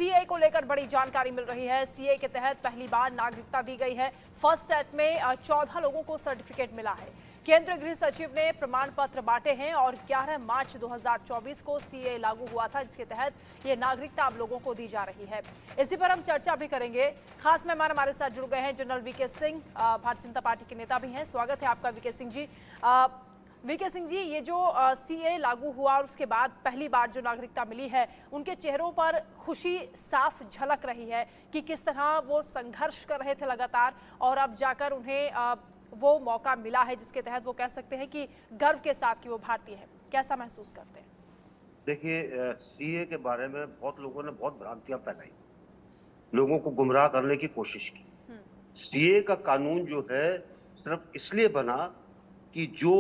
CA को लेकर बड़ी जानकारी मिल रही है। सीए के तहत पहली बार नागरिकता दी गई है। फर्स्ट सेट में 14 लोगों को सर्टिफिकेट मिला है। केंद्रीय गृह सचिव ने प्रमाण पत्र बांटे हैं और 11 मार्च 2024 को सीए लागू हुआ था, जिसके तहत ये नागरिकता अब लोगों को दी जा रही है। इसी पर हम चर्चा भी करेंगे। खास मेहमान हमारे साथ जुड़ गए हैं general VK Singh, Bharatiya Janata party के नेता भी हैं। स्वागत है आपका वीके सिंह जी। वीके सिंह जी, ये जो सीए लागू हुआ और उसके बाद पहली बार जो नागरिकता मिली है, उनके चेहरों पर खुशी साफ झलक रही है कि किस तरह वो संघर्ष कर रहे थे लगातार और अब जाकर उन्हें वो मौका मिला है जिसके तहत वो कह सकते हैं कि गर्व के साथ कि वो भारतीय है। कैसा महसूस करते हैं? देखिए, सीए के बारे में बहुत लोगों ने बहुत भ्रांतियां फैलाई, लोगों को गुमराह करने की कोशिश की। सीए का कानून जो है सिर्फ इसलिए बना कि जो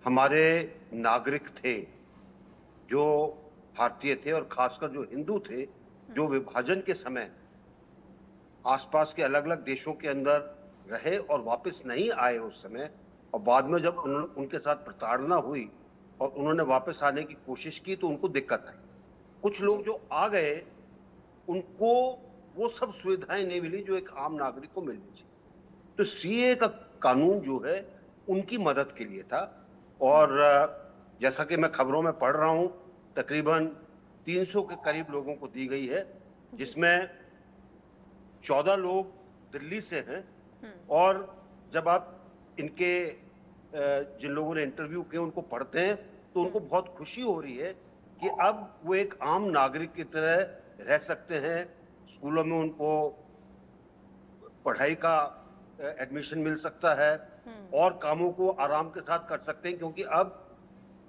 हमारे नागरिक थे, जो भारतीय थे और खासकर जो हिंदू थे, जो विभाजन के समय आसपास के अलग अलग देशों के अंदर रहे और वापस नहीं आए उस समय, और बाद में जब उनके साथ प्रताड़ना हुई और उन्होंने वापस आने की कोशिश की तो उनको दिक्कत आई। कुछ लोग जो आ गए उनको वो सब सुविधाएं नहीं मिली जो एक आम नागरिक को मिलनी चाहिए। तो सीए का कानून जो है उनकी मदद के लिए था और जैसा कि मैं खबरों में पढ़ रहा हूं, तकरीबन 300 के करीब लोगों को दी गई है, जिसमें 14 लोग दिल्ली से हैं। और जब आप इनके जिन लोगों ने इंटरव्यू किए उनको पढ़ते हैं तो उनको बहुत खुशी हो रही है कि अब वो एक आम नागरिक की तरह रह सकते हैं। स्कूलों में उनको पढ़ाई का एडमिशन मिल सकता है और कामों को आराम के साथ कर सकते हैं, क्योंकि अब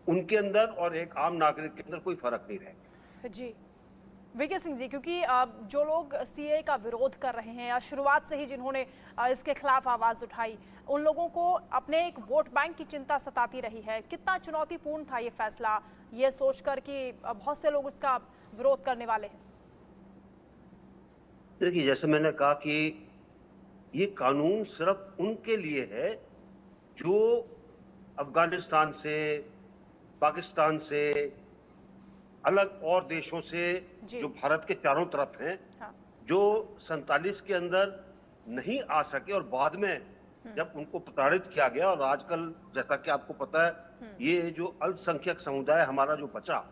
उनके अंदर और एक आम नागरिक के अंदर कोई फर्क नहीं रहेगा। जी वीके सिंह जी, क्योंकि जो लोग सीए का विरोध कर रहे हैं या शुरुआत से ही जिन्होंने इसके खिलाफ आवाज उठाई, उन लोगों को अपने एक वोट बैंक की चिंता सताती रही है। कितना चुनौतीपूर्ण था ये फैसला, ये सोचकर कि बहुत से लोग इसका विरोध करने वाले हैं? देखिए, जैसे मैंने कहा कि ये कानून सिर्फ उनके लिए है जो अफगानिस्तान से, पाकिस्तान से, अलग और देशों से जो भारत के चारों तरफ हैं, जो 47 के अंदर नहीं आ सके और बाद में जब उनको प्रताड़ित किया गया। और आजकल जैसा कि आपको पता है, ये जो अल्पसंख्यक समुदाय हमारा जो बचा,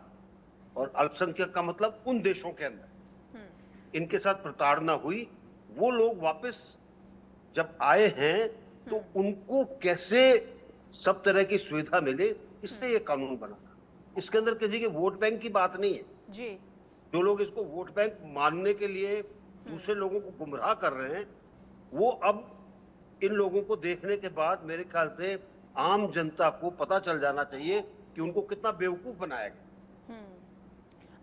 और अल्पसंख्यक का मतलब उन देशों के अंदर इनके साथ प्रताड़ना हुई, वो लोग वापस जब आए हैं तो उनको कैसे सब तरह की सुविधा मिले, इससे ये कानून बना। इसके अंदर किसी के वोट बैंक की बात नहीं है जी। जो लोग इसको वोट बैंक मानने के लिए दूसरे लोगों को गुमराह कर रहे हैं, वो अब इन लोगों को देखने के बाद मेरे ख्याल से आम जनता को पता चल जाना चाहिए कि उनको कितना बेवकूफ बनाया गया।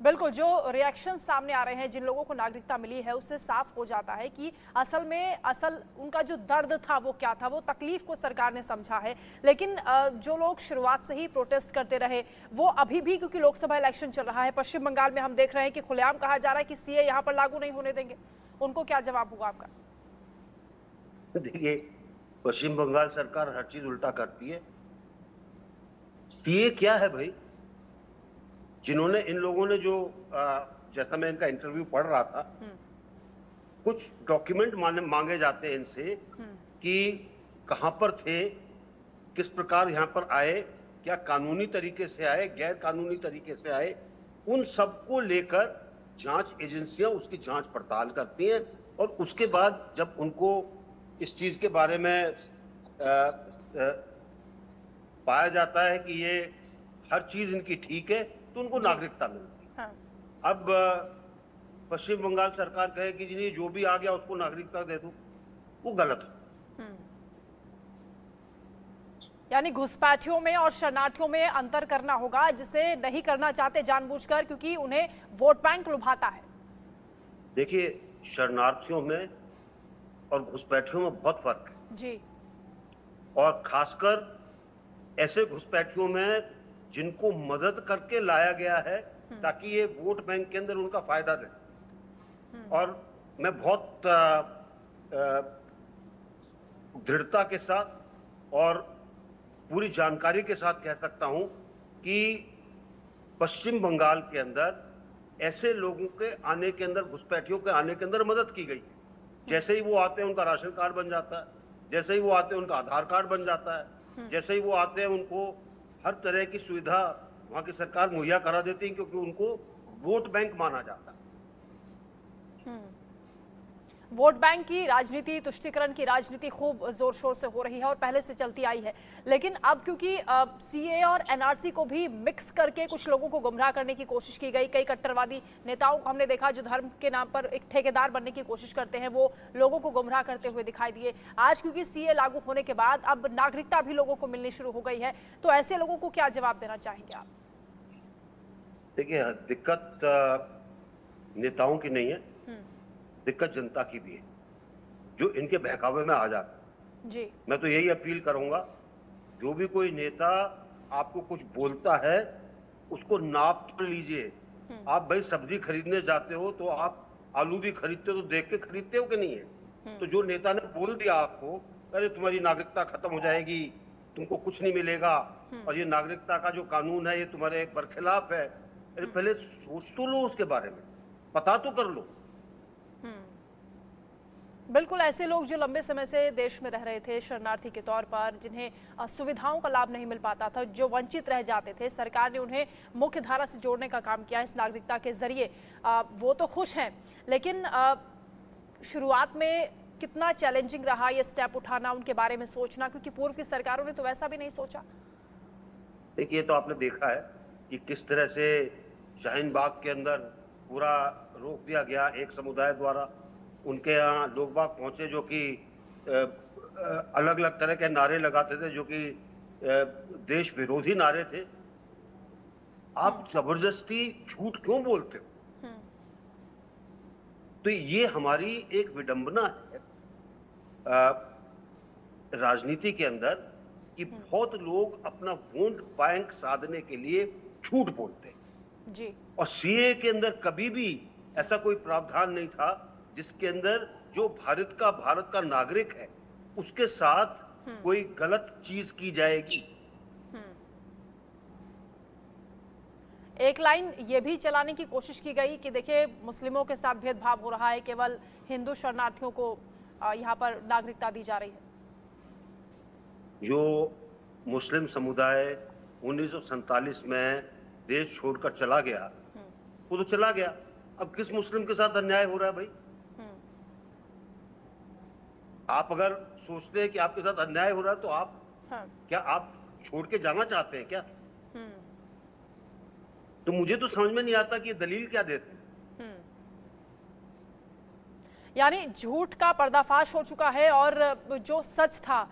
बिल्कुल, जो रिएक्शन सामने आ रहे हैं, जिन लोगों को नागरिकता मिली है, उससे साफ हो जाता है कि असल उनका जो दर्द था वो क्या था, वो तकलीफ को सरकार ने समझा है। लेकिन जो लोग शुरुआत से ही प्रोटेस्ट करते रहे, वो अभी भी, क्योंकि लोकसभा इलेक्शन चल रहा है, पश्चिम बंगाल में हम देख रहे हैं कि खुलेआम कहा जा रहा है कि सीए यहाँ पर लागू नहीं होने देंगे। उनको क्या जवाब होगा आपका? देखिए, पश्चिम बंगाल सरकार हर चीज उल्टा करती है। सीए क्या है भाई? जिन्होंने इन लोगों ने जो जैसा मैं इनका इंटरव्यू पढ़ रहा था, कुछ डॉक्यूमेंट मांगे जाते हैं इनसे कि कहां पर थे, किस प्रकार यहां पर आए, क्या कानूनी तरीके से आए, गैर कानूनी तरीके से आए, उन सबको लेकर जांच एजेंसियां उसकी जांच पड़ताल करती हैं। और उसके बाद जब उनको इस चीज के बारे में पाया जाता है कि ये हर चीज इनकी ठीक है, तो उनको नागरिकता मिलती है। अब पश्चिम बंगाल सरकार कहे कि जी जो भी आ गया उसको नागरिकता दे दो, वो गलत है। यानी घुसपैठियों में और शरणार्थियों में अंतर करना होगा, जिसे नहीं करना चाहते जानबूझकर, क्योंकि उन्हें वोट बैंक लुभाता है। देखिए, शरणार्थियों में और घुसपैठियों में बहुत फर्क है जी। और खासकर ऐसे घुसपैठियों में जिनको मदद करके लाया गया है ताकि ये वोट बैंक के अंदर उनका फायदा दे। और मैं बहुत दृढ़ता के साथ और पूरी जानकारी के साथ कह सकता हूं कि पश्चिम बंगाल के अंदर ऐसे लोगों के आने के अंदर, घुसपैठियों के आने के अंदर मदद की गई। जैसे ही वो आते हैं उनका राशन कार्ड बन जाता है, जैसे ही वो आते हैं उनका आधार कार्ड बन जाता है, जैसे ही वो आते हैं उनको हर तरह की सुविधा वहां की सरकार मुहैया करा देती है, क्योंकि उनको वोट बैंक माना जाता है। वोट बैंक की राजनीति, तुष्टीकरण की राजनीति खूब जोर शोर से हो रही है और पहले से चलती आई है, लेकिन अब क्योंकि सीए और एनआरसी को भी मिक्स करके कुछ लोगों को गुमराह करने की कोशिश की गई। कई कट्टरवादी नेताओं को हमने देखा जो धर्म के नाम पर एक ठेकेदार बनने की कोशिश करते हैं, वो लोगों को गुमराह करते हुए दिखाई दिए। आज क्योंकि सीए लागू होने के बाद अब नागरिकता भी लोगों को मिलनी शुरू हो गई है, तो ऐसे लोगों को क्या जवाब देना चाहेंगे आप? देखिए, दिक्कत नेताओं की नहीं है, दिक्कत जनता की भी है, जो इनके बहकावे में आ जाता है। जी, मैं तो यही अपील करूंगा, जो भी कोई नेता आपको कुछ बोलता है उसको नाप तो लीजिए। आप भाई सब्जी खरीदने जाते हो तो आप आलू भी खरीदते हो तो देख के खरीदते हो कि नहीं है? तो जो नेता ने बोल दिया आपको, अरे तुम्हारी नागरिकता खत्म हो जाएगी, तुमको कुछ नहीं मिलेगा, और ये नागरिकता का जो कानून है ये तुम्हारे बरखिलाफ है, अरे पहले सोच तो लो, उसके बारे में पता तो कर लो। बिल्कुल, ऐसे लोग जो लंबे समय से देश में रह रहे थे शरणार्थी के तौर पर, जिन्हें सुविधाओं का लाभ नहीं मिल पाता था, जो वंचित रह जाते थे, सरकार ने उन्हें मुख्य धारा से जोड़ने का काम किया इस नागरिकता के जरिए। वो तो खुश हैं, लेकिन शुरुआत में कितना चैलेंजिंग रहा ये स्टेप उठाना, उनके बारे में सोचना, क्योंकि पूर्व की सरकारों ने तो वैसा भी नहीं सोचा। देखिए, तो आपने देखा है कि किस तरह से शाहीन बाग के अंदर पूरा रोक दिया गया एक समुदाय द्वारा। उनके यहाँ लोग बाग पहुंचे जो कि अलग अलग तरह के नारे लगाते थे, जो कि देश विरोधी नारे थे। आप जबरदस्ती झूठ क्यों बोलते हो? तो ये हमारी एक विडंबना है राजनीति के अंदर, कि बहुत लोग अपना वोट बैंक साधने के लिए झूठ बोलते हैं जी। और सीए के अंदर कभी भी ऐसा कोई प्रावधान नहीं था जिसके अंदर जो भारत का नागरिक है उसके साथ कोई गलत चीज की जाएगी। एक लाइन ये भी चलाने की कोशिश की गई कि देखिए, मुस्लिमों के साथ भेदभाव हो रहा है, केवल हिंदू शरणार्थियों को यहाँ पर नागरिकता दी जा रही है। जो मुस्लिम समुदाय 1947 में देश छोड़कर चला गया, वो तो चला गया। अब किस मुस्लिम के साथ अन्याय हो रहा है भाई? आप अगर सोचते हैं कि आपके साथ अन्याय हो रहा है तो आप क्या आप छोड़ के जाना चाहते हैं क्या? तो मुझे तो समझ में नहीं आता कि ये दलील क्या देते हैं। यानी झूठ का पर्दाफाश हो चुका है और जो सच था,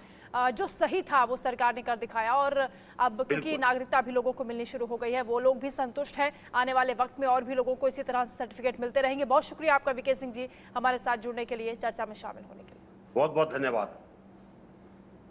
जो सही था, वो सरकार ने कर दिखाया। और अब क्योंकि नागरिकता भी लोगों को मिलनी शुरू हो गई है, वो लोग भी संतुष्ट हैं। आने वाले वक्त में और भी लोगों को इसी तरह से सर्टिफिकेट मिलते रहेंगे। बहुत शुक्रिया आपका विके सिंह जी, हमारे साथ जुड़ने के लिए, चर्चा में शामिल होने के लिए। बहुत बहुत धन्यवाद।